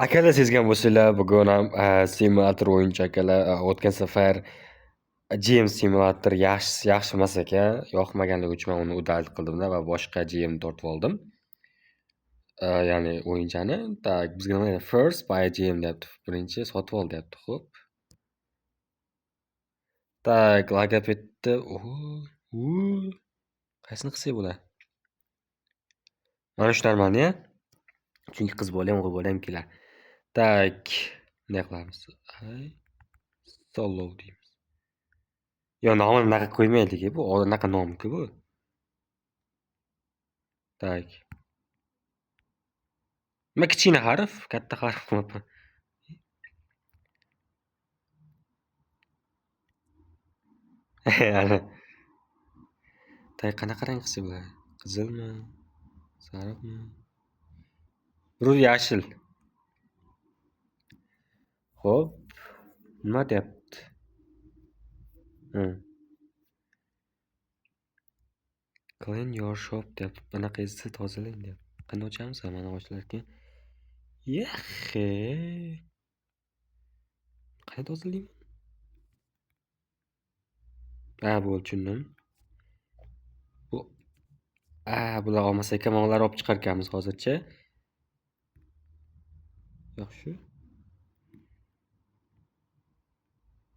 Akalar sezgan bo'lsanglar, bugun ham simulator o'yinchi akalar. O'tgan safar GM simulator yaxshi emas ekan. Yoqmaganligi uchun men uni udalt qildimda va boshqa GM tortib oldim. Ya'ni o'yinchani. Tak, bizga nima deyapti? First buy GM deyapti. Birinchi sotib ol deyapti. Xo'p. Tak, logopedni. Qaysini qilsak bo'ladi? Mana shu normalniya. Chunki qiz bola ham, o'g'il bola ham kelar. Tak, bunday qilamiz. Solo deymiz. Yo, nomini bunaqa qo'ymaylik bu. Anaqa nom-ku bu. Tak. Nima kichkina harf, katta harf qilibman. Ana. Tak, qanaqa rang qilsa bo'ladi? Qizilmi? Sariqmi? Bu yashil. Xo'p. Nima deyapti? Clean your shop deyapti. Bunaqangizni tozalang deyapti. Qanday ochamiz? Mana ochlarkan. Yaxshi. Qanday tozalayman? Bo'ldi, tushundim. Bular olmasa ekan, mana ular olib chiqarkanmiz hozircha. Yaxshi.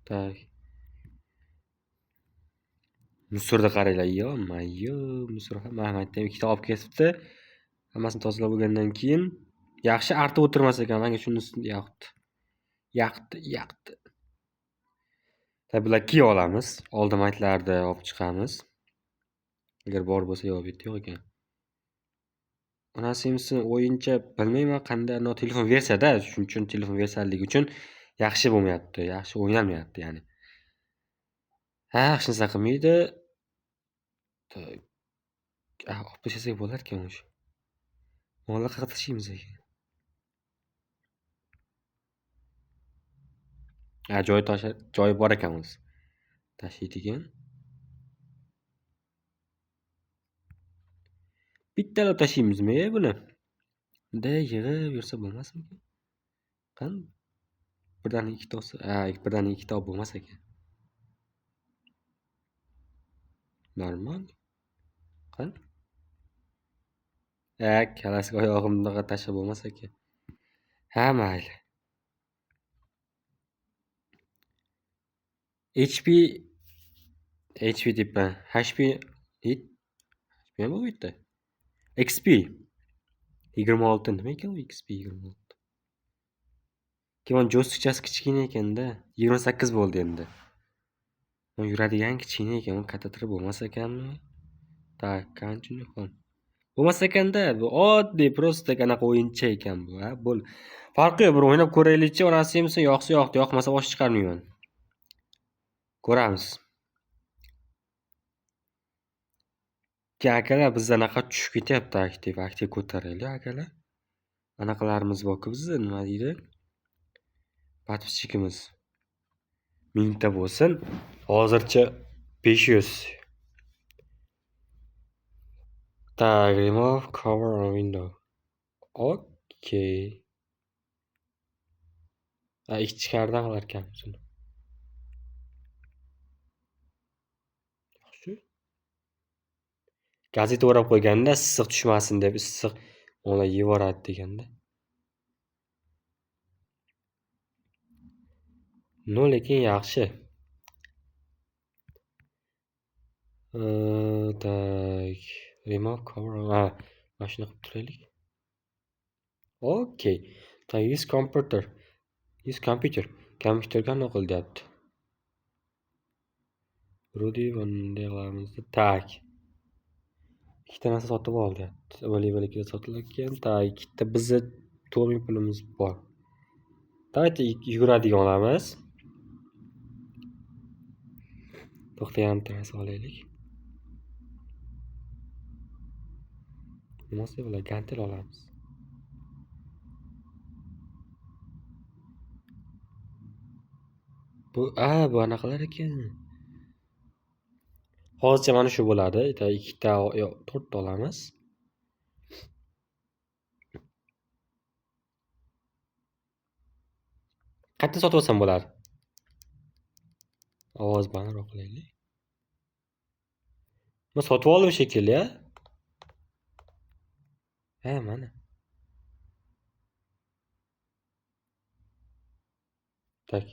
Tak. Musorda qaranglar, yo, musor ham aytdim, ikkita olib ketibdi. Hammasini tozalab bo'lgandan keyin yaxshi artib o'tirmas ekan, menga shunisi yoqdi. Bular kiyib olamiz. Oldin aytlardi, olib chiqamiz. Agar bor bo'lsa, yo'q bitta yo'q ekan. Onasini o'yincha bilmayman qanday, telefon versiyada, shuning uchun telefon versiyaligi uchun yaxshi bo'lmayapti, yaxshi o'ynalmayapti, ya'ni. Hech narsa qilmaydi. Olib tashlasak bo'larkan o'sha. Mo'lla qayerga tashlaymiz ekan? Joyi bor ekan o'zi. Tashlaydigan. Bittalab tashlaymizmi buni? Bunday yig'ib yursa bo'lmasmikan? Qan? Birdan ikkita olsa, birdan ikkita olib bo'lmas ekan. Normal. Qan? Kalasiga oyog'imni tashlab bo'lmas ekan. Mayli. HP debman. HP nima bu yerda? XP 26 nima ekan u XP 26? Keyin jo'stichasi kichkina ekanda, 28 bo'ldi endi. Men yuradigan kichkina ekan, u kattaroq bo'lmas ekanmi? Tak, qanchalik qol. Bo'lmas ekanda, bu oddiy prosta qanaqa o'yinchi ekan bu, bo'l. Farqi yo'q, bir o'ynab ko'raylikchi, onasi yemsa yoqsa yoqdi, yoqmasa bosh chiqarmayman. Ko'ramiz. Akalar, bizda anaqa tushib ketyapti aktiv ko'taraylik akalar. Anaqalarimiz bor-ku bizda, nima deydi? Подписчикimiz. 1000 ta bo'lsin. Hozircha 500. Tak, remove cover on window. Okay. Ichkaridan qilarkanmiz uni. Yaxshi. Gazeta o'rab qo'yganda issiq tushmasin deb, issiq o'la yevoradi deganda. Lekin yaxshi. Tak, remove cover. Mashina qilib turaylik. Okay. Use computer. Kompyuterga naql deyapti. Rudy bunday qilamiz. Tak. Ikkita narsa sotib ol deyapti. Availability sotilarkan. Tak, ikkita bizda 4000 pulimiz bor. Tak, yuguradigan olamiz. To'xtagan tarasi olaylik. Nimasi bular? Gantel olamiz. Bu anaqalar ekan. Hozircha mana shu bo'ladi. Ikkita, yo'q, 4 ta olamiz. Qayerdan sotib olsam bo'ladi? Ovoz balandroq qilaylik. Men sotib oldim shekilli, ya. Ha, mana. Tak.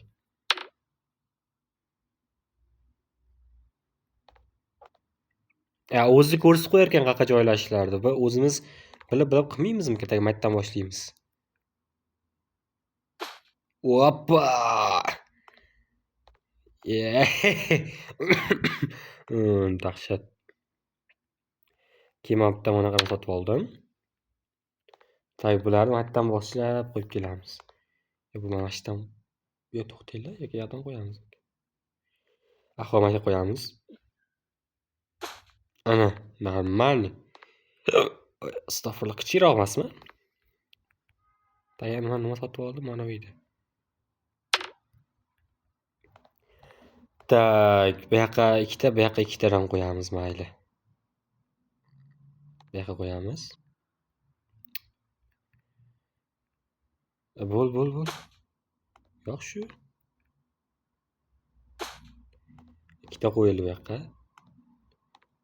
Ya o'zi ko'rsatib qo'yar ekan qayerga joylashishlarni. Va o'zimiz bilib qilmaymizmi? Ketaga maytdan boshlaymiz. Oppa! Dahshat. Keyin bitta mana qara sotib oldim. Tay bularni maytdan boshlab qo'yib kelamiz. Bu mana shtam. Yo, to'xtanglar, yoki yoqdan qo'yamiz. Ahvomaga qo'yamiz. Ana, normalniy. Astag'firullah, kichikroq emasmi? Tayyar nima sotib oldim mana bu yerda. Tak, bu yoqqa ikkita, bu yoqqa ikkitadan qo'yamiz, mayli. Bu yoqqa qo'yamiz. Bo'l. Yo'q shu. Ikkita qo'yildi bu yoqqa.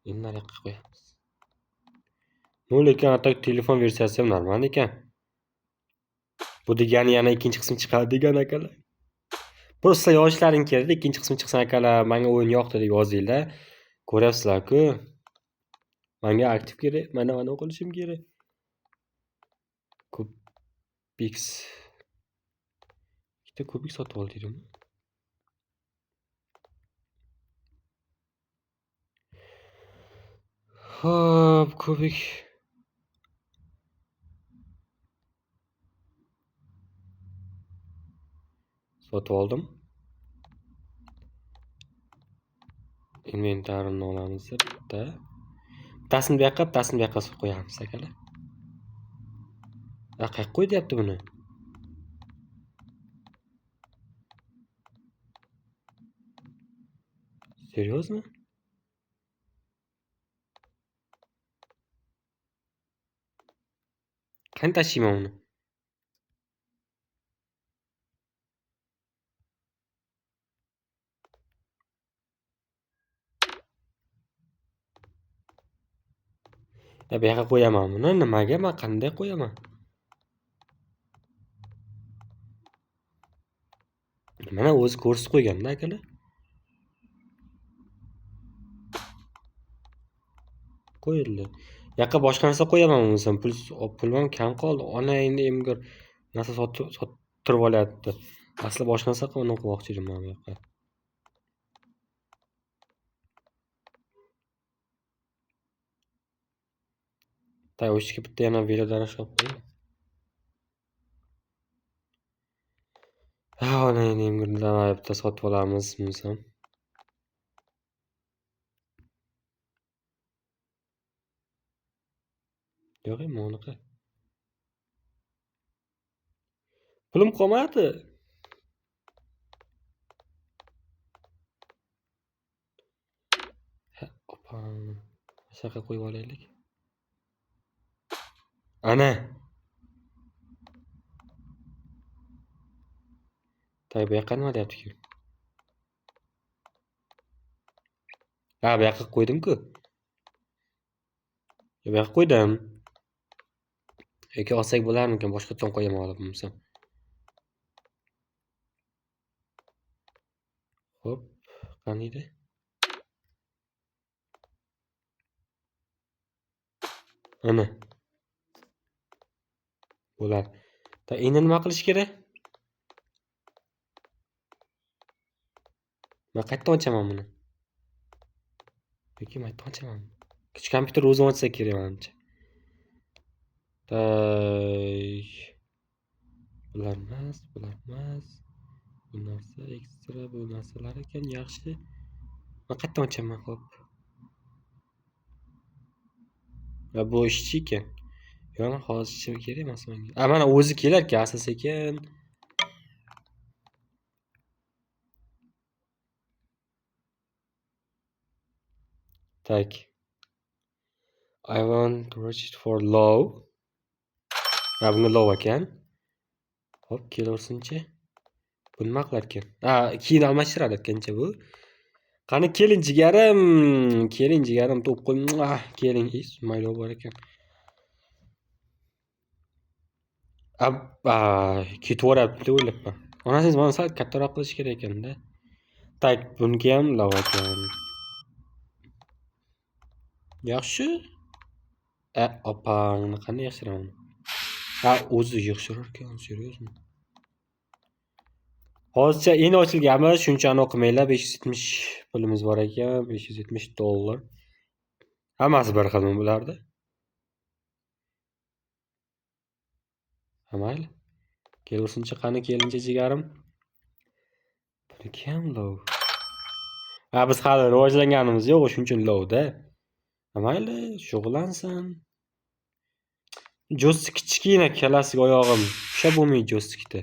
Endi nari yoqqa qo'yamiz. Lekin atak telefon versiyasi ham normal ekan. Bu degani yana ikkinchi qismi chiqadi degan akalar. Просто yoshlaring keldi, ikkinchi qismi chiqsin akalar, menga o'yin yoqdi deb yozinglar. Ko'ryapsizlar-ku. Menga aktiv kerak, mana qilishim kerak. Kubix. Ikkita kubik sotib ol dedim. Hop, kubik. Sotib oldim. Inventarimni olamiz bitta. Bittasini bu yoqqa, bittasini bu yoqqa qo'yamiz akalar. Qayerga qo'y deyapti buni? Серьезно? Qani tashiyman uni? Bu yoqqa qo'yaman buni. Nimaga? Men qanday qo'yaman? Mana o'zi ko'rsatib qo'yganda akalar. Qo'yildi. Yoqqa boshqa narsa qo'yaman bo'lsam, pulim kam qoldi. Ona endi emgir narsa sottirib olyapti. Asli boshqa narsa qilmoqchi edim men bu yoqqa. Tay o'shga bitta yana velodorожка olib qo'ying. Ha, ona endi emgirdan bitta sotib olamiz bo'lsam. Yo'q, unaqa. Pulim qolmadi. Opam. Shaka qo'yib olaylik. Ana. Tay bu yoqqa nima deyapti-ku? Ha, bu yoqqa qo'ydim-ku. Bu yoqqa qo'ydim. Yoki olsak bo'larmikan? Boshqacha qo'yaman olib bo'lsam. Hop, qaniydi? Ana. Bo'ladi. Endi nima qilish kerak? Men qayerdan ochaman buni? Yoki maytdan ochaman. Kichik kompyuter o'zim ochsa kerak menimcha. Bular emas. Bu narsa ekstra, bu narsalar ekan, yaxshi. Men qayerdan ochaman, xo'p? Va bu ishchi ekan. Yo'q, hozircha kerak emas menga. Mana o'zi kelar-ku, asta-sekin. Tak. I want to reach it for low. Bunga low ekan. Hop, kelaversin-chi. Bu nima qilarkan? Keyin almashtiradi etgancha bu. Qani keling jigarim. Keling jigarim, to'p qo'y. Keling. Maylo bor ekan. Ketaveryapti deb o'ylabman. Onasiz mana sal kattaroq qilish kerak ekanda. Tak, bunga ham lava ekan. Yaxshi. Opangni qanday yashiraman? O'zi yig'ishirar ekan, seriozmi? Hozircha endi ochilganmiz, shunchani o'qimanglar. 570 pulimiz bor ekan, $570. Hammasi bir xilmi bularda? Mayli. Kelursinchi qani kelincha jigarim. Buni kim lov? Biz hali rivojlanganimiz yo'q, shuning uchun lovda. Mayli, shug'ullansin. Jo'sti kichkina kalasiga oyog'im usha bo'lmaydi jo'stikda.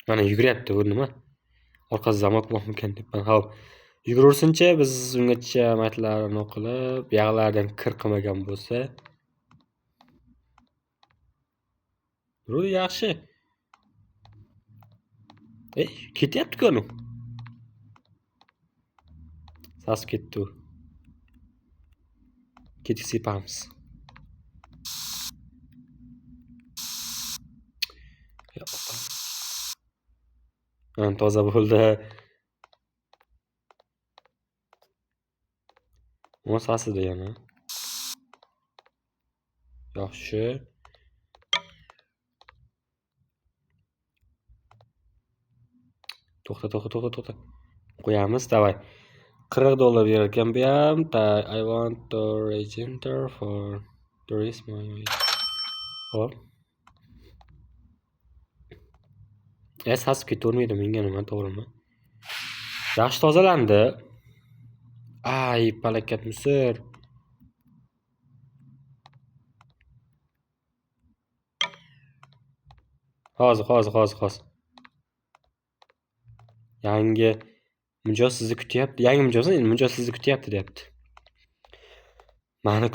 Mana yuguryapti bu nima? Orqasi zamok bormikan debman. Xo'p. Yugurursincha biz ungacha matlarini o'qilib, buyog'lardan kir qilmagan bo'lsa, yaxshi. Ketyapti-ku uni. Sas ketdi u. Ketik sepamiz. Toza bo'ldi. Nima sasida yana? Yaxshi. To'xta. Qo'yamiz, davay. $40 berar ekan bu ham. I want to register for tourism. Hop. Sasib ketavermaydi menga nima, to'g'rimi? Yaxshi tozalandi. Palakat musor. Hozir. Yangi mijoz sizni kutyapti. Yangi mijozmi? Endi mijoz sizni kutyapti, deyapti. Mani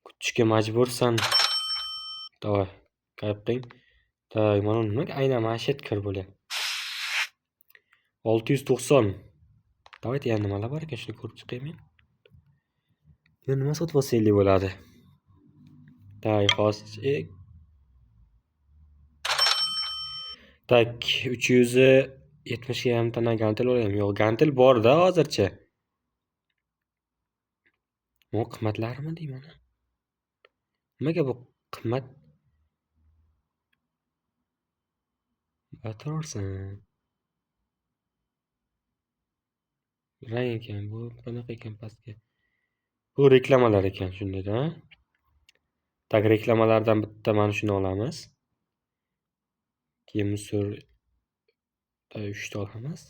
kutishga majbursan. Davay, qayb qiling. Mana nimaga aynan mashet kir bo'lyapti. 690. Davayda yana nimalar bor ekan, shuni ko'rib chiqaymi? Endi nima sotib olsanglik bo'ladi? Hozir. Tak, 370 ga ham tana gantel olaymi? Yo'q, gantel bor-da hozircha. Bu qimmatlarimi deyman? Nimaga bu qimmat? Batorsan. Rang ekan bu, qanaqa ekan pastga? Bu reklamalar ekan, shunday-da. Tak, reklamalardan bitta mana shuni olamiz. Keyin musor 3 ta olamiz.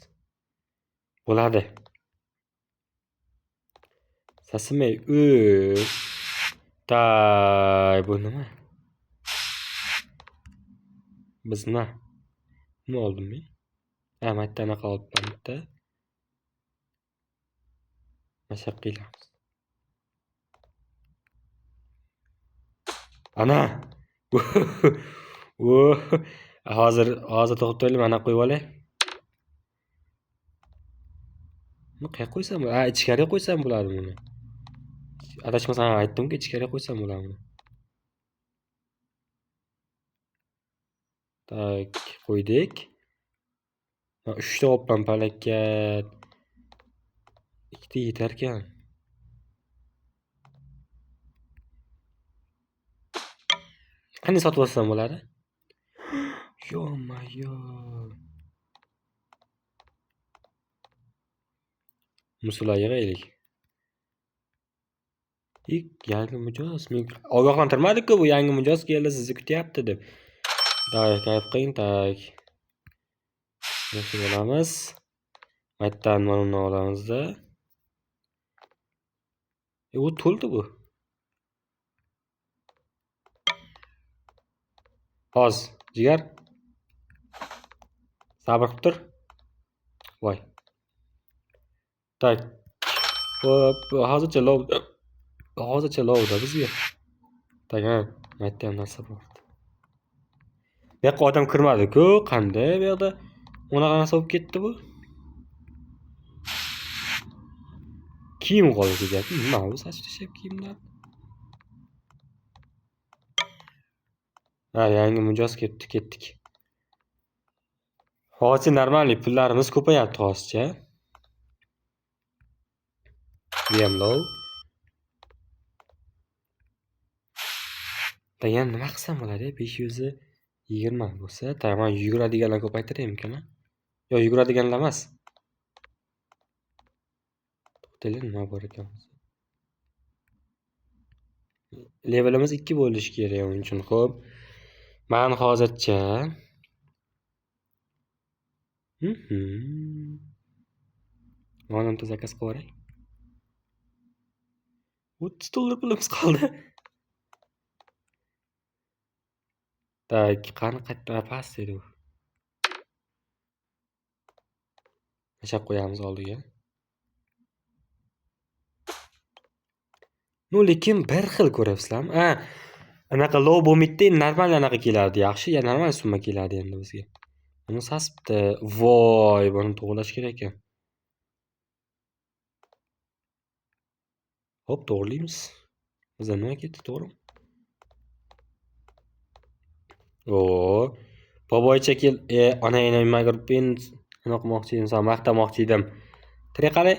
Bo'ladi. Sasimay. Bu nima? Biz nima oldim men? Matdan qolibman bitta. Mashaq qilamiz. Ana. Hozir to'xtaylik, mana qo'yib olay. Buni qayerga qo'ysam? Ichkariga qo'ysam bo'ladi buni. Adashmasam aytdim-ku, ichkariga qo'ysam bo'ladi buni. Tak, qo'ydik. 3 ta olibman palakat. 2 ta yetar ekan. Qanday sotib olsam bo'ladi? Yo-mayo. Musular yig'aylik. Yangi mijoz. Men ogohlantirmadi-ku, bu yangi mijoz keldi, sizni kutyapti deb. Davay, qayb qiling, tak. Nasib olamiz. Matdan mana olamiz-da. U to'ldi bu. Hozir, jigar. Sabr qilib tur. Voy. Tak. Hozircha lovda bizga. Tak, matdan narsa bor. Bu yoqqa odam kirmadi-ku. Qanday bu yoqda unaqa narsa bo'lib ketdi bu? Kiyim qolib ketyapti. Nima bu soch tashlab kiyimlar? Ha, yangi mijoz ketdik. Hozir normalniy pullarimiz ko'payapti hozircha. Buyamlov. Degan nima qilsam bo'ladi? 520 bo'lsa, tamam, yuguradiganlarni ko'paytiraymikan? Yo, yuguradiganlar emas. To'xtanglar, nima bor ekan? Levelimiz 2 bo'lishi kerak uning uchun. Xo'p. Men hozircha Manimta zakaz qilib 30 $, pulimiz qoldi. Tak, qani qayerda past edi u. Tashab qo'yamiz oldiga. No, lekin bir xil ko'ryapsizlarmi? Ha, anaqa low bo'lmaydi, normal anaqa keladi, yaxshi. Ya normal summa keladi endi bizga. Buni sasibdi. Voy, buni to'g'rilash kerak ekan. Hop, to'g'rilaymiz. Bizda nima ketdi, to'g'rimi? Boboycha kel, ona nima grupin nima qilmoqchi edim, sen maqtamoqchi edim. Tire qali.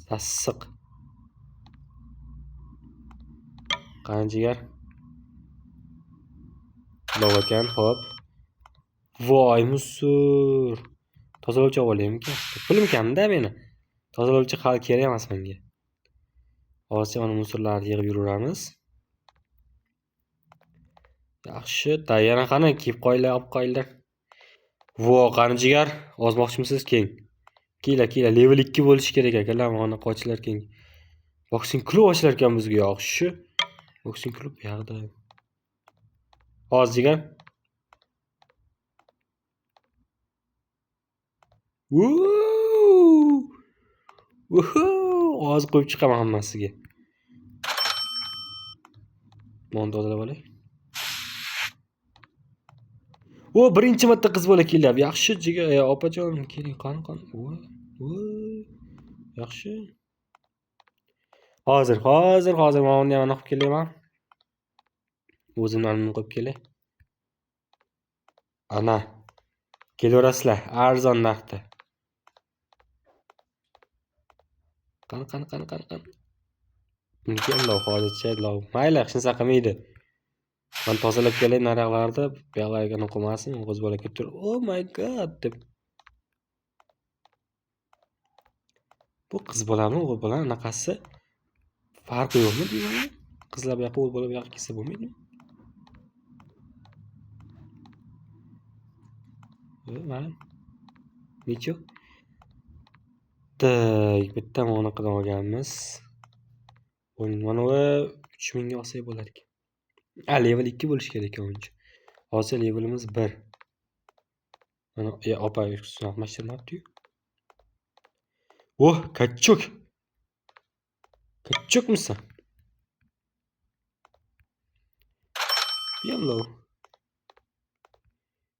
Sassiq. Qanjigar. Lovakan, hop. Voy, musur. Tozalovchi olaymi-ki? Pulim kamda meni. Tozalovchi hali kerak emas menga. Hozircha mana musurlarni yig'ib yuraveramiz. Yaxshi, yana qani kiyib qo'yinglar, olib qo'yinglar. Vo, qanjigar, ozmoqchimisiz keng? Kela, level 2 bo'lishi kerak ekanlar, mana qochilar keng. Boxing klub ochlar ekan bizga, yaxshi. Boxing klub bu yerda. Hozirga. Oz qo'yib chiqaman hammasiga. Monni tozalab olay. Birinchi marta qiz bola kelyapti. Yaxshi, jiga, opajon, keling, qani. Yaxshi. Hozir men uni ham olib kelaman. O'zimdan qo'yib kelay. Ana. Kelaverasizlar, arzon narxda. Qani. Buniki ham hozircha mayli, hech narsa qilmaydi. Men tozalab kelay narxlarni, buyoqlarga o'qimasin, o'z bola kelib turib, "Oh my god" deb. Bu qiz bolami, o'g'il bola, anaqasi farqi yo'qmi deyman? Qizlar bu yoqqa, o'g'il bola bu yoqqa kelsa bo'lmaydimi? Mana. Necha? Bitta mana qilib olganmiz. Mana bu 3000 ga olsak bo'lar ekan. Level 2 bo'lish kerak ekan uncha. Hozir levelimiz 1. Mana opa sunaqmashtirmabdi-yu. Kachchuk. Kachchukmisan? Yellow.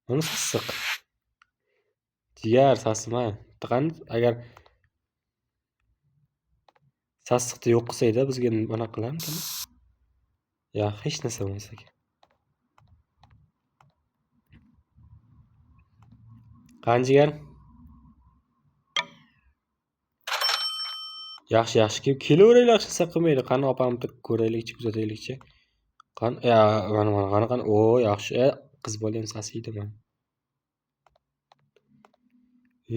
Mana sassiq. Jigar sasima. Taqan agar sassiqni yo'q qilsayda bizga mana qilamizmi? Ya, hech narsa bo'lmasa kerak. Qanjigar. Yaxshi kelaveraylik, hech narsa qilmaydi. Qani opamni ko'raylikchi, kuzataylikchi. Qani, qani. Yaxshi. Qiz bola ham sasiydi mana.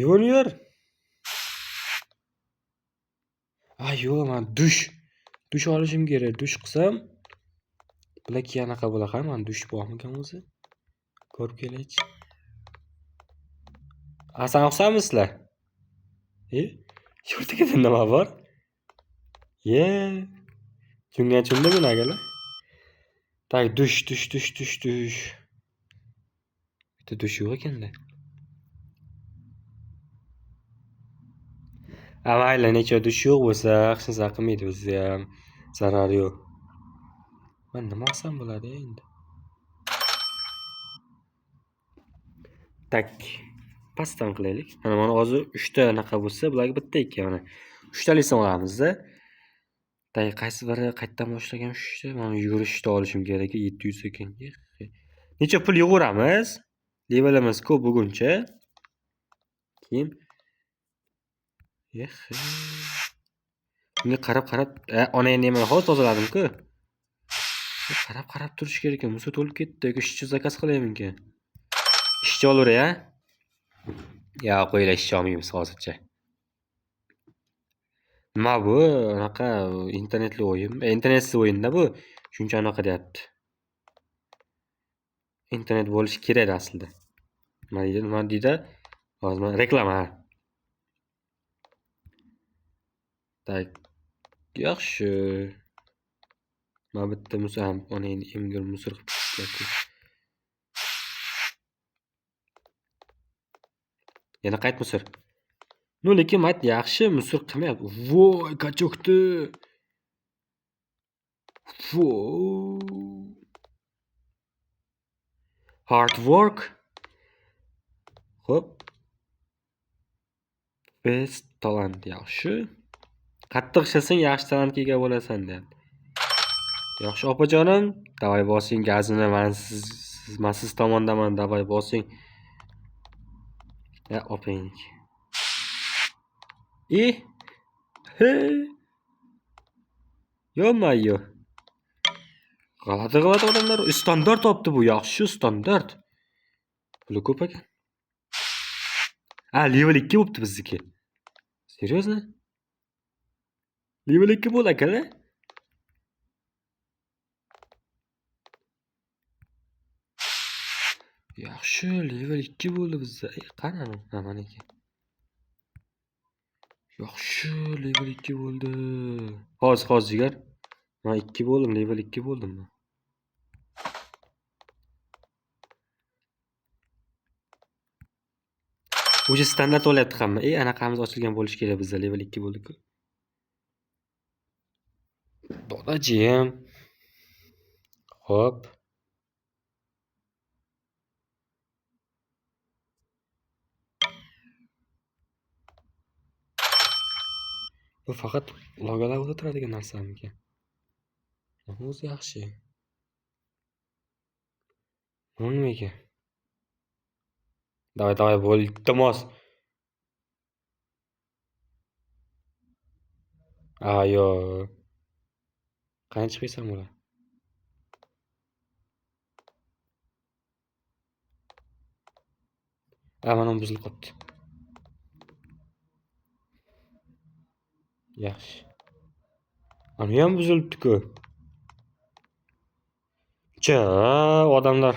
Yur. Yo'q, men dush olishim kerak. Dush qilsam, bular anaqa bo'laqa, men dush bormikan o'zi? Ko'rib kelaychi. Sen o'xshamizlar? Yurtiga nima bor? Chunga men agalar. Tak, dush. Bitta dush yo'q ekanda. Mayli, necha dush yo'q bo'lsa, hech narsa qilmaydi, bizga ham zarar yo'q. Men nima qilsam bo'ladi endi? Tak. Pastdan qilaylik. Mana hozir 3 ta anaqa bo'lsa, bularga bitta ikki mana. 3 talisini olamiz-da. Qaysi biri qayerdan boshlagan 3 ta? Mana yugurishda olishim kerak 700 sekundga. Necha pul yig'uramiz? Levelimiz ko'p bo'lguncha. Keyin bunga qarab, onangni mana hozir tozaladim-ku. Qarab turish kerak ekan. Musa to'lib ketdi. Ishchi zakaz qilaymanki. Ishchi olaver-ya. Ya qo'ylar ishchi olmaymiz hozircha. Nima bu? Anaqa internetli o'yin. Internetsiz o'yin-da bu. Shuncha anaqa deyapti. Internet bo'lishi kerak aslida. Nima deydi? Hozir reklama. Tak. Yaxshi. Mana bitta Musa ham onangni emgir musor qilib ketdi. Yana qayt musor. No, lekin mayt yaxshi musor qilmayapti. Voy, kachokdi. Voy. Hard work. Xo'p. Best talent yaxshi. Qattiq ishlasang yaxshi talantga ega bo'lasan deyapti. Yaxshi opajonim, davay bosing gazini, men siz tomondaman, davay bosing. Ya opang. He. Yo-mayo. G'alati odamlar standart topdi bu, yaxshi standart. Puli ko'p ekan. Level 2 bo'pti bizniki. Серьезно? Level 2 bo'l aka-da. Yaxshi, level 2 bo'ldi bizda. Qani mana ekan. Yaxshi, level 2 bo'ldi. Hozir jigar. Men 2 bo'ldim, level 2 bo'ldim men. O'sha standart olyapti hamma. Anaqamiz ochilgan bo'lish kerak bizda, level 2 bo'ldik-ku. Dodajim. Hop. Bu faqat logolar o'tiradigan narsamiki. O'zi yaxshi. Nimaga? Davay bo'l, iltimos. Ayo. Qancha chiqasan bular? Mana buzilib qoldi. Yaxshi. Ana ham buzilibdi-ku. Odamlar.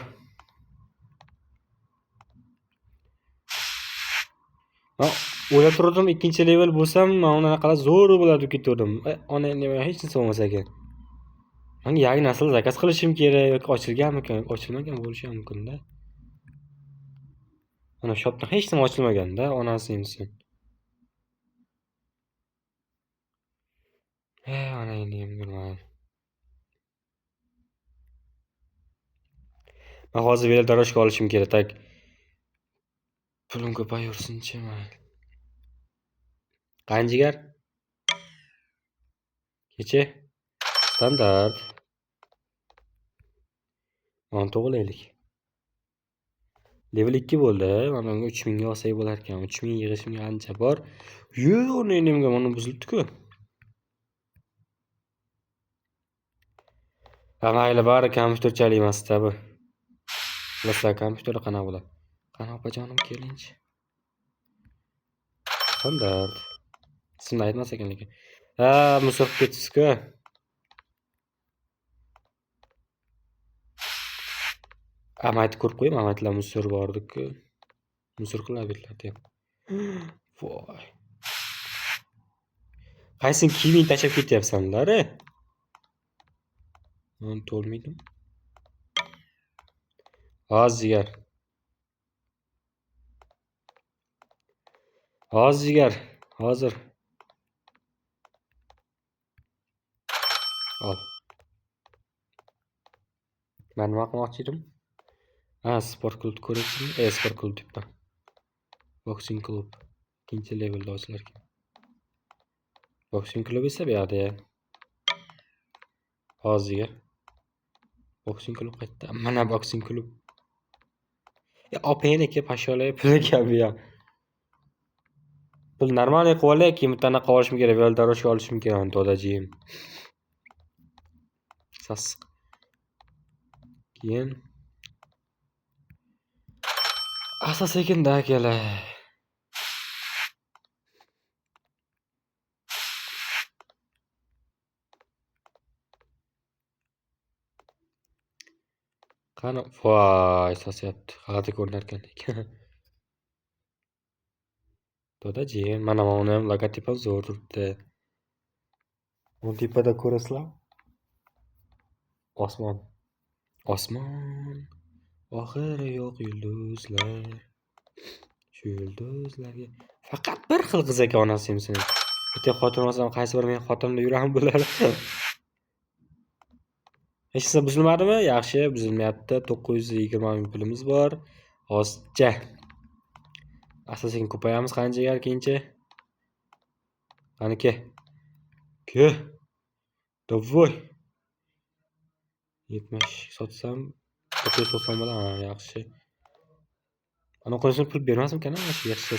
O'ylab turdim, ikkinchi level bo'lsam, men unaqalar zo'r bo'ladi ketaverdim. Ona nima hech narsa bo'lmas ekan. Menga yangi nasl zakaz qilishim kerak yoki ochilganmikan, ochilmagan bo'lishi ham mumkin-da. Mana shopdan hech nima ochilmagan-da, onasi emsin. Ona endi bilmayman. Men hozir velodarojka olishim kerak, tak. Pulim ko'payursin-chi, mayli. Qanjigar? Kecha standart. Mana to'g'rilaylik. Level 2 bo'ldi. Mana unga 3000 ga olsak bo'lar ekan. 3000 yig'ishimga ancha bor. O'rnimga mana buzilibdi-ku. Mayli, bari kompyuterchalik emas-da bu. Bizlar kompyuterda qanaqa bo'ladi? Qani opajonim keling-chi. Standart. Ismini aytmas ekan lekin. Musor ketibsiz-ku. Amayt ko'rib qo'ying, amaytlar musor bordi-ku. Musor qilib ketlardi. Voy. Qaysin kiyiming tashab ketyapsanlar? Men to'lmaydim. Hozir. Hozir. Ol. Men nima qilmoqchi edim? sport klubni ko'ryapsizmi? Sport klub debman. Boxing klub. Ikkinchi levelda ochlar ekan. Boxing klub esa bu yoqda. Hozir. Boxing klub qayerda? Mana boxing klub. Openiki pasholay pul kabi ya. Pul normalniy qilib keyin bittani qilib olishim kerak. Velodorожка olishim kerak, dodajiyim. Sassiq. Keyin asta-sekinda akalar. Qani, voy, sosyapti. G'alati ko'rinar ekan. Dodajiyim, mana uni ham logotipi zo'r turibdi. Bu tepada ko'rasizlar? Osmon. Osmon. Oxiri yo'q yulduzlar. Shu yulduzlarga faqat bir xil qiz ekan onasi ham sening. Bitta xotin olsam qaysi bir men xotinimda yuraman bular. Hech narsa buzilmadimi? Yaxshi, buzilmayapti. 920 ming pulimiz bor. Hozircha. Asta-sekin ko'payamiz qanchaga keyincha. Qani ke. Ke. Davvoy. 70 sotsam 990 bo'lar. Ha, yaxshi. Ana qo'ysin pul bermasmikan ana shu yaxshi.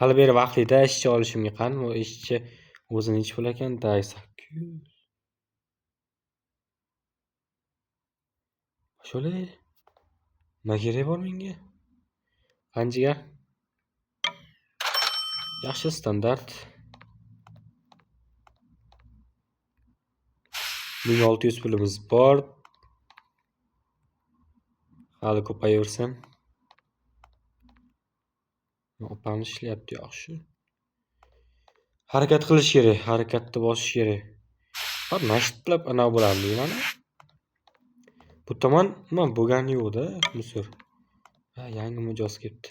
Hali beri vaqtida ishchi olishimga qani, u ishchi o'zini ish pul ekan, day 800. Shole. Nima kerak bor menga? Qanchaga? Yaxshi standart. 1600 pulimiz bor. Hali ko'payaversin. Opamiz ishlayapti yaxshi. Harakat qilish kerak, harakatni bosish kerak. Har nashtlab ana bo'ladi mana. Bu tomon nima bo'lgani yo'q-da, musor. Ha, yangi mijoz kelibdi.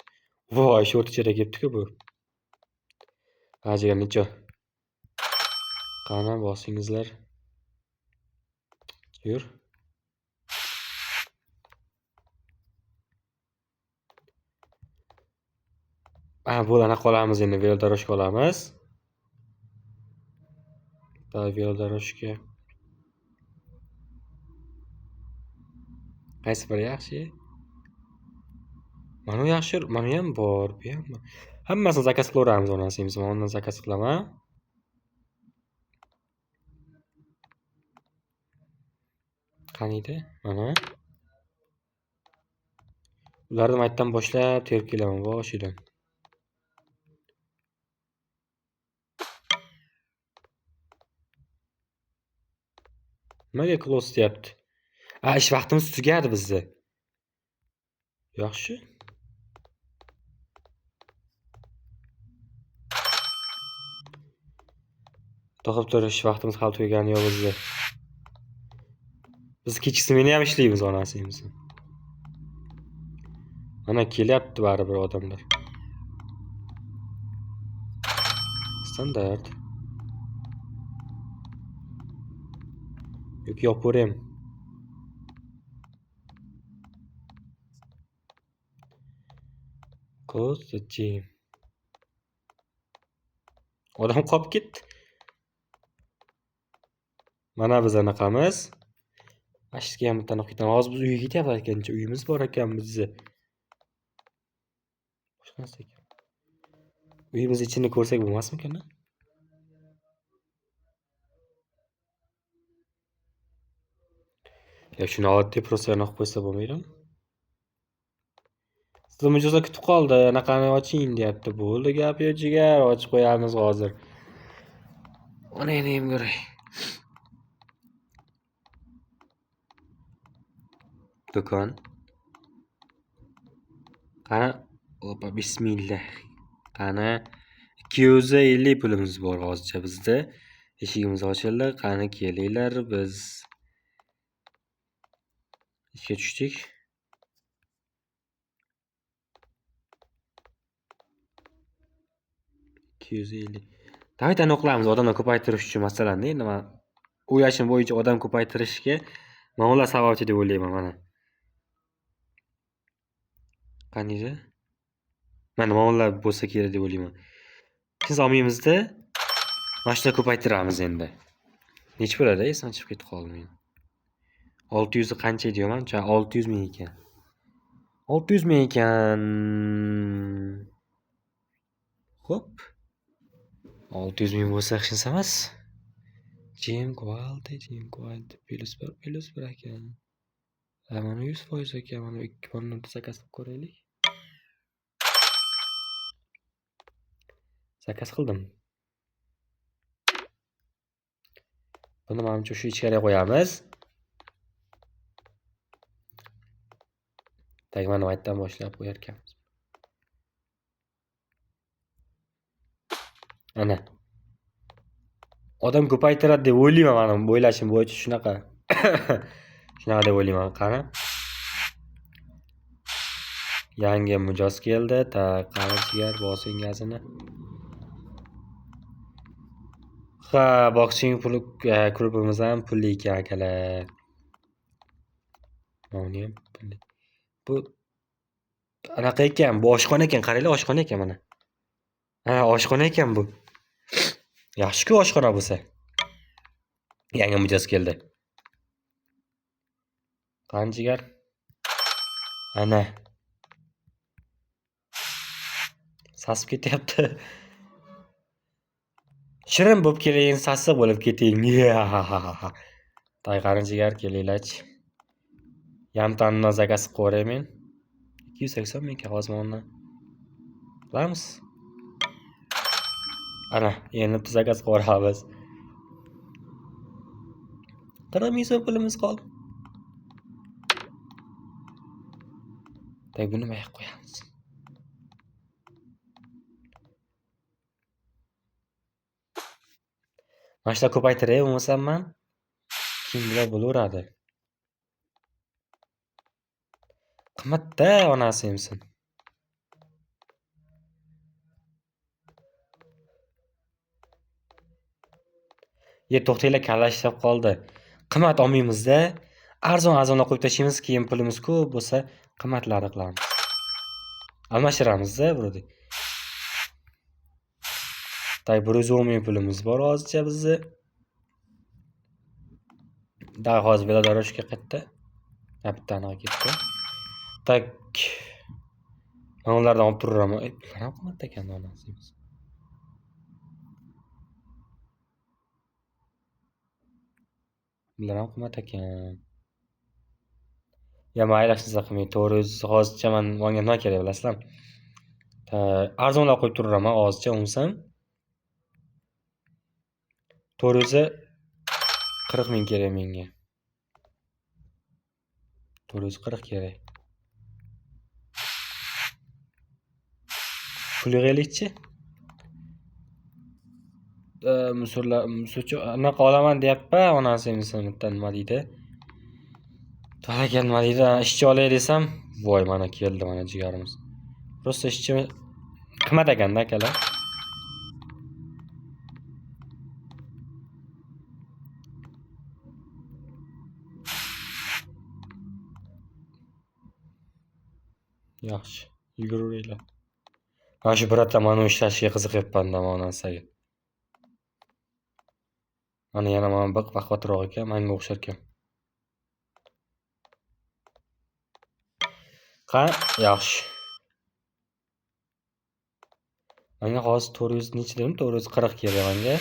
Voy, shu o'rtachaga kelibdi-ku bu. Hajiga necha? Qani bosingizlar. Yur. Bo'lana qolamiz endi, velodorожка olamiz. Velodorожка. Qaysi biri yaxshi? Mana yaxshi, mana ham bor, bu ham. Hammasini zakaz qilaveramiz onasimiz. Undan zakaz qilaman. Qaniydi? Mana. Ularni maytdan boshlab terib kelaman boshidan. Nimaga close deyapti? Ish vaqtimiz tugadi bizda. Yaxshi. To'xtab turish vaqtimiz hali tugagani yo'q bizda. Biz kechasi meni ham ishlaymiz onasimiz. Mana kelyapti baribir odamlar. Standart. Yo'q, yopaverem. Ko'zachim. Odam qolib ketdi. Mana biz anaqamiz. Ashga ham bitta o'qiydan hozir biz uyga ketyapmiz ekancha, uyimiz bor ekan bizni. Boshqasi ekan. Uyimiz ichini ko'rsak bo'lmasmikan? Ya shuni oddiy proseslarni olib qo'ysa bo'lmaydimi? Sizni mijozlar kutib qoldi, anaqani oching deyapti. Bo'ldi, gap yo'q jigar, ochib qo'yamiz hozir. Ona endi ham ko'ray. Do'kon. Qani, opa bismillah. Qani 250 pulimiz bor hozircha bizda. Eshigimiz ochildi. Qani kelinglar, biz ishga tushdik. Davaydan o'qilamiz, odamlar ko'paytirish uchun masalanda, endi men u yashim bo'yicha odam ko'paytirishga mana ular sababchi deb o'ylayman mana. Qaniydi? Mana ular bo'lsa kerak deb o'ylayman. Biz omimizda mana shular ko'paytiramiz endi. Nech bo'ladi? Esan chiqib ketib qoldim. 600 qancha deyman? 600 ming ekan. 600 ming ekan. Xo'p. 600 ming bo'lsa hech narsa emas. Jim quality plus 1 ekan. Mana 100% ekan. Mana 2 bonni zakaz qilib ko'raylik. Zakaz qildim. Buni menimcha shu ichkariga qo'yamiz. Tak mana maytdan boshlab qo'yar ekanmiz. Ana. Odam ko'paytiradi deb o'ylayman men o'ylashim bo'yicha shunaqa. Shunaqa deb o'ylayman. Qani? Yangi mijoz keldi. Qarachigar bosing gazini. Ha, boksing klubimiz ham pulli ekan akalar. Mana ham pulli. Bu anaqa ekan, bu oshxona ekan, qaranglar, oshxona ekan mana. Ha, oshxona ekan bu. Yaxshi-ku oshxona bo'lsa. Yangi mijoz keldi. Qanjigar. Ana. Sasib ketyapti. Shirin bo'lib keling, sassiq bo'lib keting. Tay qarinjigar kelinglarchi. Yamtanni zakaz qilib qo'ray men. 280 ming hozirmonni. Bilamiz. Ana, endi zakaz qilib qo'ramiz. 40 ming so'm pulimiz qoldi. Tay buni nima qo'yamiz? Mana shular ko'paytiray bo'lmasam men. Kim bilan bo'laveradi. Qimmatda onasi emsin. To'xtanglar, kallashlab qoldi. Qimmat olmaymizda, arzon-arzonlar qo'yib tashlaymiz, keyin pulimiz ko'p bo'lsa, qimmatlarni qilamiz. Almashtiramiz-da, burodi. Tay 110 ming pulimiz bor hozircha bizni. Da hozir velodorojka qaytdi. Bittani ketdi. Tak. Men ulardan olib turaman. Bular ham qimmat ekan onasimiz. Bular ham qimmat ekan. Ya mayli hech narsa qilmay 400 hozircha men menga nima kerak bilasizlar? Arzonlar qo'yib turaman hozircha unsam. 440 ming kerak menga. 440 kerak. Pul yig'aylikchi. Musulcha anaqa olaman deyapti, onasi bitta nima deydi? Tarakan nima deydi? Ishchi olay desam, voy mana keldi mana jigarimiz. Prosta ishchi qimmat ekanda akalar. Yaxshi, yuguraveringlar. Mana shu birata mana ishlashga qiziqyapman-da onasiga. Mana yana mana vaqtliroq ekan, menga o'xshar ekan. Yaxshi. Menga hozir 400 necha dedim? 440 kerak menga.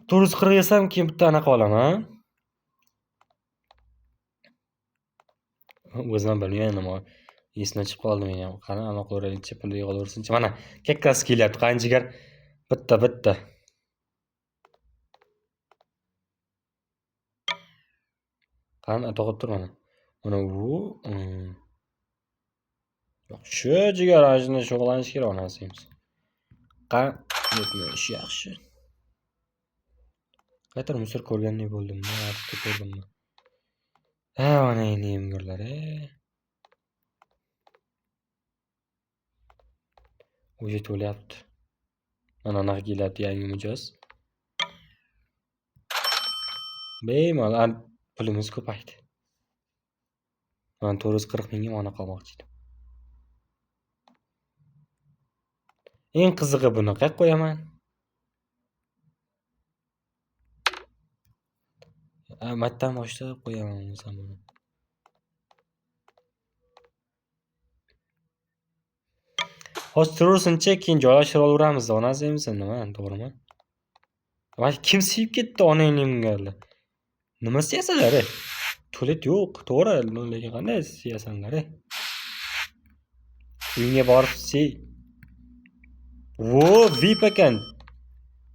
440 yesam keyin bitta anaqa olaman. O'zim bilmayman nima. Esdan chiqib qoldi men ham. Qani anaqa qilaveraylikchi, pul yig'aversinchi. Mana kekkasi kelyapti, qanjigar bitta. Qani to'xtab tur mana. Mana u. Yaxshi, jigar ajni shug'ullanish kerak onasimiz. Yetmish yaxshi. Qaytar musor ko'rgandek bo'ldim-da, artib ko'rdimmi? Ha, mana endi yemgurlar, O'zi to'lyapti. Mana anaqa kelyapti yangi mijoz. Bemalol pulimiz ko'paydi. Men 440 mingga mana qolmoqchi edim. Eng qizig'i buni qayerga qo'yaman? Matdan boshlab qo'yaman o'zim buni. Hozir tursinchi, keyin joylashtirib olaveramiz. Onasi emsin nima, to'g'rimi? Voy, kim suyib ketdi onangni bunga? Nima siyasalar? To'let yo'q, to'g'ri, lekin qanday siyasanlar? Uyingga borib si. Vo, VIP ekan.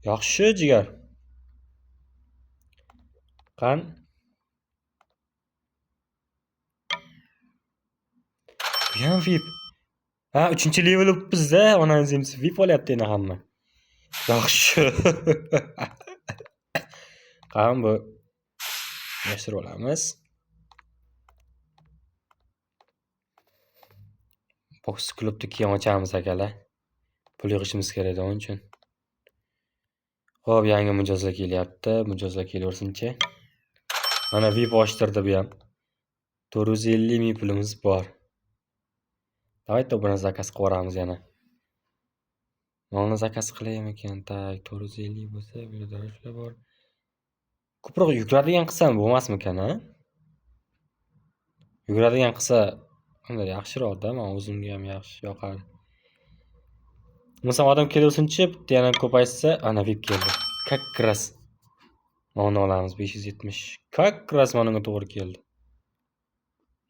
Yaxshi jigar. Qan? Bu ham VIP. Ha, 3-level bizda onangiz ham VIP olyapti endi hamma. Yaxshi. Qan bu. Yashirib olamiz. Boks klubni keyin ochamiz akalar. Pul yig'ishimiz kerak o'shuning uchun. Xo'p, yangi mijozlar kelyapti. Mijozlar kelaversinchi. Mana VIP ochtirdi bu ham. 450 ming pulimiz bor. Davayda buni zakaz qilib yuboramiz yana. Mana zakaz qilaymi ekan? Tak, 450 bo'lsa, bu yerda shular bor. Ko'proq yuguradigan qilsam bo'lmasmikan, ha? Yuguradigan qilsa, unda yaxshiroq-da, men o'zimga ham yaxshi yoqadi. Masalan, odam kelaversinchi, bitta yana ko'paysa, ana VIP keldi. Как раз. Mana olamiz 570. Как раз menga to'g'ri keldi.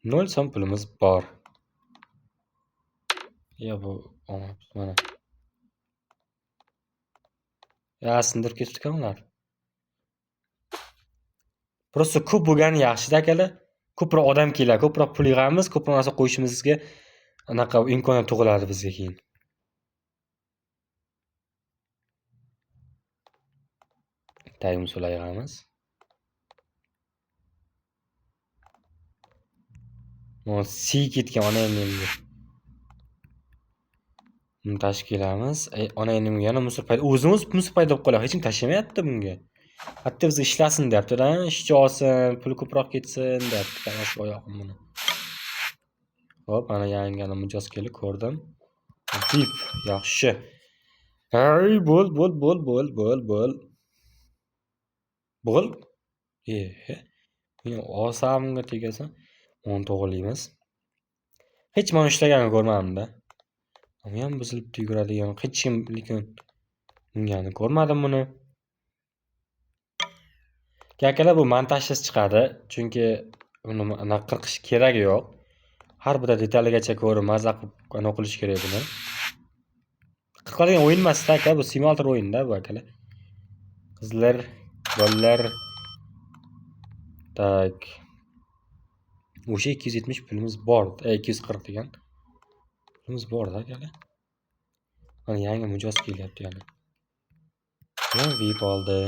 0 so'm pulimiz bor. Ya bu, mana. Ya sindirib ketibdi-ku ular. Prosta ko'p bo'lgani yaxshi-da akalar. Ko'proq odam keladi, ko'proq pul yig'amiz, ko'proq narsa qo'yishimizga anaqa imkoniyat tug'iladi bizga keyin. Tayim usullar yig'amiz. Mana si ketgan ona endi. Buni tashkilamiz. Ona endi yana musor paydo. O'zimiz musor paydo bo'lib qoladi. Hech kim tashlamayapti bunga. Hatto biz ishlasin deyapti-da, ishchi olsin, pul ko'proq ketsin deyapti. Qarashib oyog'im buni. Xo'p, mana yangi mijoz kelib ko'rdim. VIP, yaxshi. Hey, bo'l. Bo'l. Men osamga tegasan, onu to'g'rilaymiz. Hech men ishlaganini ko'rmadim-da. Men ham buzilib yuguradigan hech kim lekin bunga ko'rmadim buni. Akalar bu montajsiz chiqadi, chunki uni anaqa qilish keragi yo'q. Har bir detaligacha ko'rib maza qilib qilish kerak buni. Qiladigan o'yin emas-da aka, bu simulator o'yin-da bu akalar. Qizlar, bolalar. Tak. O'sha 270 pulimiz bor. 240 degan. Pulimiz bor-da akalar. Mana yangi mijoz kelyapti yana. Men VIP oldi.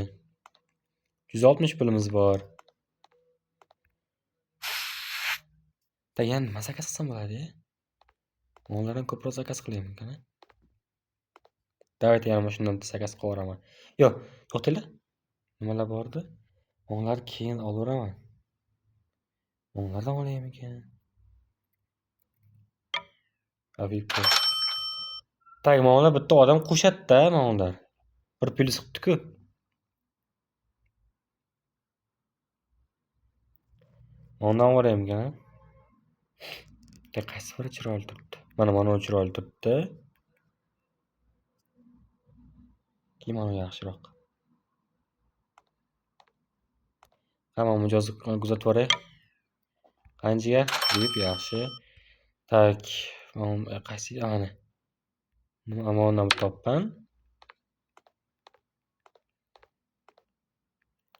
160 pulimiz bor. Tayan nima zakaz qilsam bo'ladi? Onlardan ko'proq zakaz qilayman-kan. Davayt yana shundan zakaz qilib yuboraman. Yo'q, to'xtanglar. Nimalar bordi? Onlar keyin olaveraman. Onlardan olaymi ekan? VIP. Tak, mana bitta odam qo'shatdi-da, mana. Bir plyus qilibdi-ku. Ondan olaymi-kan? Qaysi biri chiroyli turibdi? Mana chiroyli turibdi. Keyin mana yaxshiroq. Hamma mijozni kuzatib boray. Qanchaga? VIP yaxshi. Tak, qaysi ana? Nima amondan topgan?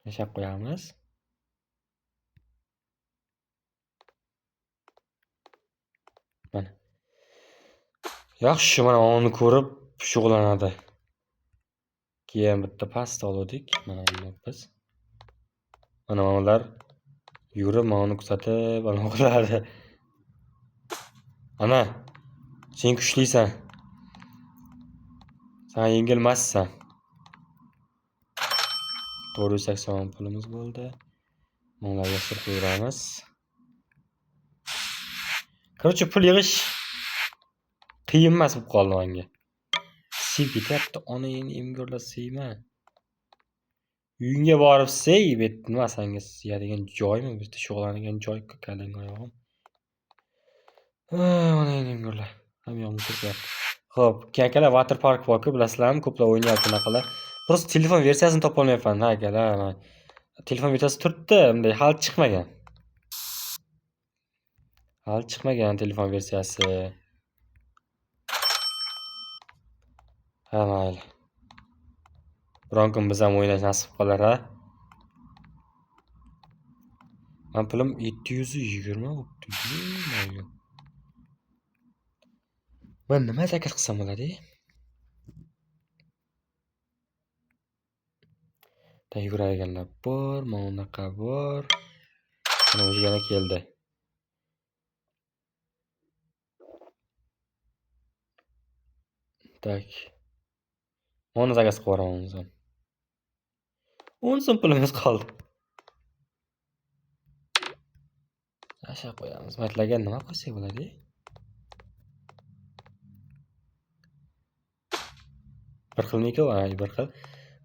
Yashab qo'yamiz. Mana. Yaxshi, mana uni ko'rib shug'ullanadi. Keyin bitta pasta oldik. Mana biz. Mana ular yurib meni kuzatib qiladi. Ana, sen kuchlisan. Sen yengilmassan. 480 pulimiz bo'ldi. Bunlarga sir qo'yamiz. Короче, pul yig'ish qiyin emas bo'lib qoldi menga. Siyib ketyapti. Onangni emgorlar siyma. Uyingga borib siy, bet nima senga siyadigan joymi? Bu yerda shug'ullanadigan joy kaling oyog'im. Onangni emgorlar. Ham yo'q musulqyapti. Xo'p, akalar water park bor-ku, bilasizlarmi? Ko'plar o'ynayapti bunaqalar. Просто telefon versiyasini topa olmayapman, akalar. Telefon versiyasi turibdi, bunday hali chiqmagan. Hali chiqmagan telefon versiyasi. Ha, mayli. Biron kun biz ham o'ynash nasib qolar, ha. Men pulim 720 bo'pti. Men nima zakaz qilsam bo'ladi? Yuguradiganlar bor, mana unaqa bor. Mana o'zi yana keldi. Tak. Mana zakaz qilib yuboramiz. 10 so'm pulimiz qoldi. Asha qo'yamiz. Matlagan nima qo'ysak bo'ladi? Bir xilmi-ku, bir xil.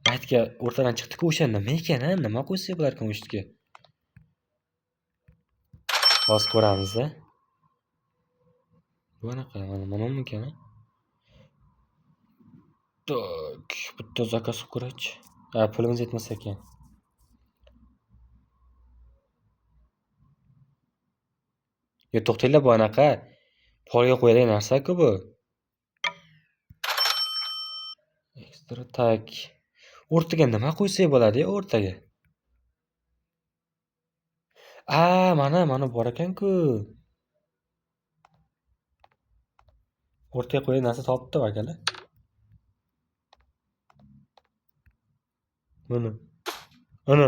Maytga o'rtadan chiqdi-ku, o'sha nima ekan, ha? Nima qo'ysak bo'lar ekan o'shga? Hozir ko'ramiz-da. Bunaqa, mana mumkin, ha? Tak, bitta zakaz qilib ko'raychi. Ha, pulimiz yetmasa ekan. Yo, to'xtanglar, bu anaqa polga qo'yadigan narsa-ku bu. Ekstra tak. O'rtaga nima qo'ysak bo'ladi, o'rtaga? Mana bor ekan-ku. O'rtaga qo'yadigan narsa topdim, akalar. Mana.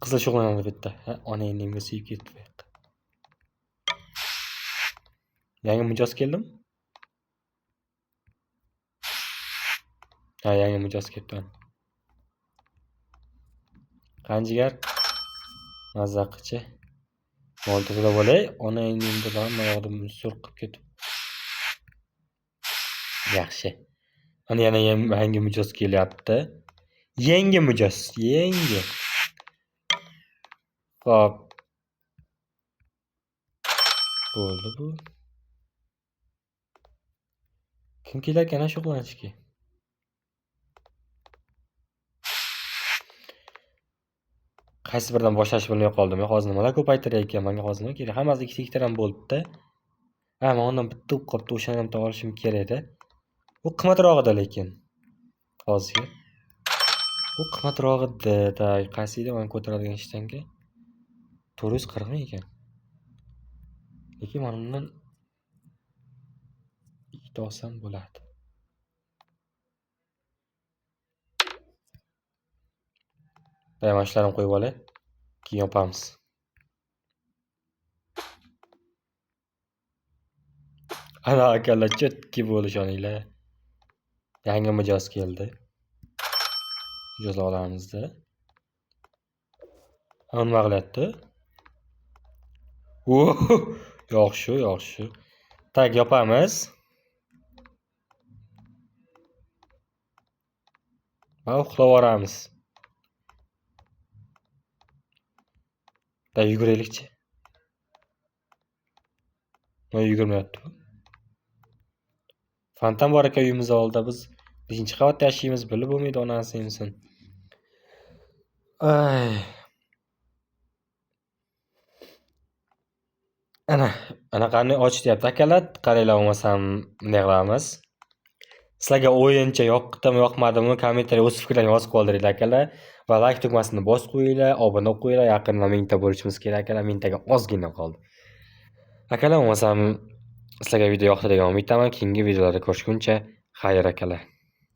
Qizil shug'ullanadi bitta. Ha, onangni menga suyib ketdi. Yangi mijoz keldimi? Ha, yangi mijoz ketdi. Qanjigar mazzaqichi. Oltida bo'lay, onangni bilan oyog'im surqib ketib. Yaxshi. Ana yana yangi mijoz kelyapti. Yangi mijoz, yangi. Hop. Bo'ldi bu. Kim kelar ekan shug'ullanishga? Qaysi biridan boshlash bilmay qoldim. Hozir nimalar ko'paytirar ekan? Menga hozir nima kerak? Hammasi 2 hektar ham bo'ldi-da. Ha, men undan bitta o'q qolibdi, o'shani ham olishim kerak-da. U qimmatroq-da lekin. Hozir. U qimmatroq edi. Qaysi edi men ko'taradigan ishtanga? 440 mi ekan? Lekin men undan ikkita olsam bo'ladi. Mana ishlarimni qo'yib olay. Keyin yopamiz. Ana akalar chetki bo'lishoninglar. Yangi mijoz keldi. Mijoz olamizda. Nima qilyapti? Yaxshi. Tak, yopamiz. Va uxlab olamiz. Da yuguraylikchi. Nima yugurmayapti bu? Fantam bor ekan uyimiz oldida, biz 5-qavatda yashaymiz, bilib bo'lmaydi onasi emsin. Ay. Anaqani och deyapti akalar, qaranglar bo'lmasam bunday qilamiz. Sizlarga o'yincha yoqdimi, yoqmadimi, kommentariy o'z fikrlaringizni yozib qoldiringlar akalar va like tugmasini bosib qo'yinglar, obuna qo'yinglar. Yaqinda 1000 ta bo'lishimiz kerak akalar, 1000 taga ozgina qoldi. Akalar, bo'lmasam sizlarga video yoqdi degan umiddaman. Keyingi videolarda ko'rishguncha, xayr akalar.